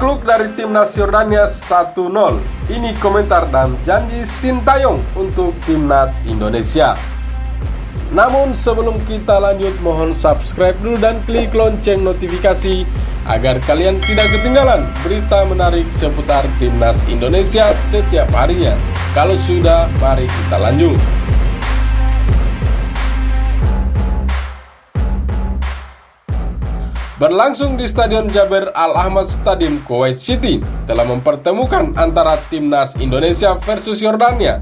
Takluk dari timnas Yordania 1-0. Ini komentar dan janji Sintayong untuk timnas Indonesia. Namun sebelum kita lanjut, mohon subscribe dulu dan klik lonceng notifikasi agar kalian tidak ketinggalan berita menarik seputar timnas Indonesia setiap harinya. Kalau sudah, mari kita lanjut. Berlangsung di Stadion Jaber Al-Ahmad Stadium Kuwait City telah mempertemukan antara timnas Indonesia versus Yordania.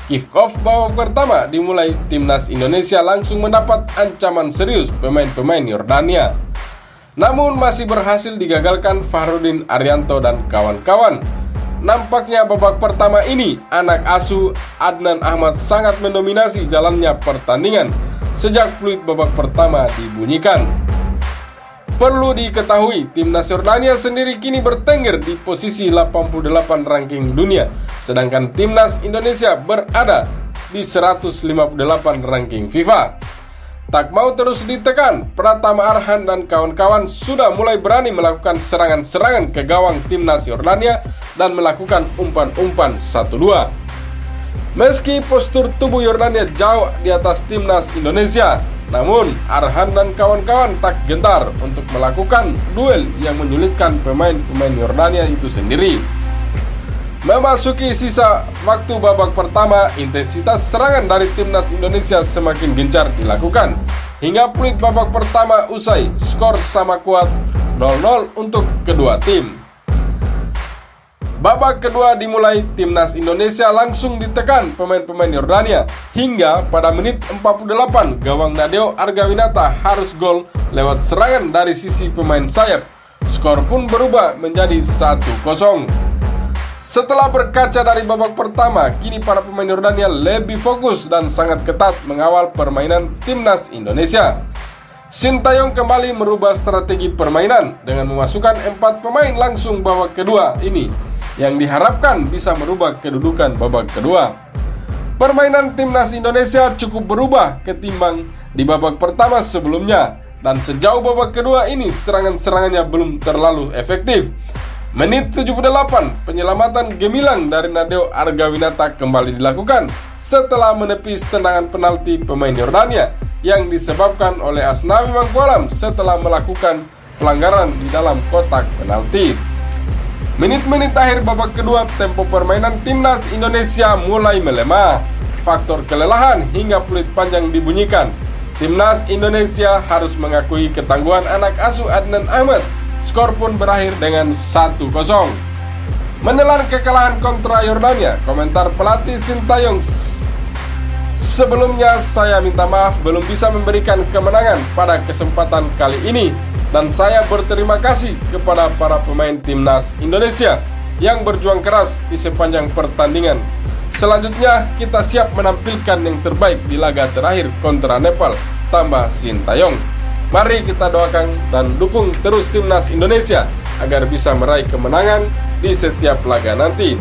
Kick-off babak pertama dimulai, timnas Indonesia langsung mendapat ancaman serius pemain-pemain Yordania. Namun masih berhasil digagalkan Fahrudin Arianto dan kawan-kawan. Nampaknya babak pertama ini anak asuh Adnan Ahmad sangat mendominasi jalannya pertandingan sejak fluid babak pertama dibunyikan. Perlu diketahui, timnas Yordania sendiri kini bertengger di posisi 88 ranking dunia, sedangkan timnas Indonesia berada di 158 ranking FIFA. Tak mau terus ditekan, Pratama Arhan dan kawan-kawan sudah mulai berani melakukan serangan-serangan ke gawang timnas Yordania dan melakukan umpan-umpan 1-2. Meski postur tubuh Yordania jauh di atas timnas Indonesia, namun Arhan dan kawan-kawan tak gentar untuk melakukan duel yang menyulitkan pemain-pemain Yordania itu sendiri. Memasuki sisa waktu babak pertama, intensitas serangan dari timnas Indonesia semakin gencar dilakukan. Hingga fluid babak pertama usai, skor sama kuat 0-0 untuk kedua tim. Babak kedua dimulai, timnas Indonesia langsung ditekan pemain-pemain Yordania hingga pada menit 48 gawang Nadeo Argawinata harus gol lewat serangan dari sisi pemain sayap. Skor pun berubah menjadi 1-0. Setelah berkaca dari babak pertama, kini para pemain Yordania lebih fokus dan sangat ketat mengawal permainan timnas Indonesia. Sintayong kembali merubah strategi permainan dengan memasukkan 4 pemain langsung babak kedua ini, yang diharapkan bisa merubah kedudukan babak kedua. Permainan timnas Indonesia cukup berubah ketimbang di babak pertama sebelumnya, dan sejauh babak kedua ini serangan-serangannya belum terlalu efektif. Menit 78, penyelamatan gemilang dari Nadeo Argawinata kembali dilakukan setelah menepis tendangan penalti pemain Yordania yang disebabkan oleh Asnawi Mangkualam setelah melakukan pelanggaran di dalam kotak penalti. Menit-menit akhir babak kedua, tempo permainan timnas Indonesia mulai melemah. Faktor kelelahan hingga peluit panjang dibunyikan. Timnas Indonesia harus mengakui ketangguhan anak asuh Adnan Ahmad. Skor pun berakhir dengan 1-0. Menelan kekalahan kontra Yordania, komentar pelatih Sintayong: "Sebelumnya saya minta maaf belum bisa memberikan kemenangan pada kesempatan kali ini. Dan saya berterima kasih kepada para pemain timnas Indonesia yang berjuang keras di sepanjang pertandingan. Selanjutnya kita siap menampilkan yang terbaik di laga terakhir kontra Nepal," tambah Sintayong. Mari kita doakan dan dukung terus timnas Indonesia agar bisa meraih kemenangan di setiap laga nanti.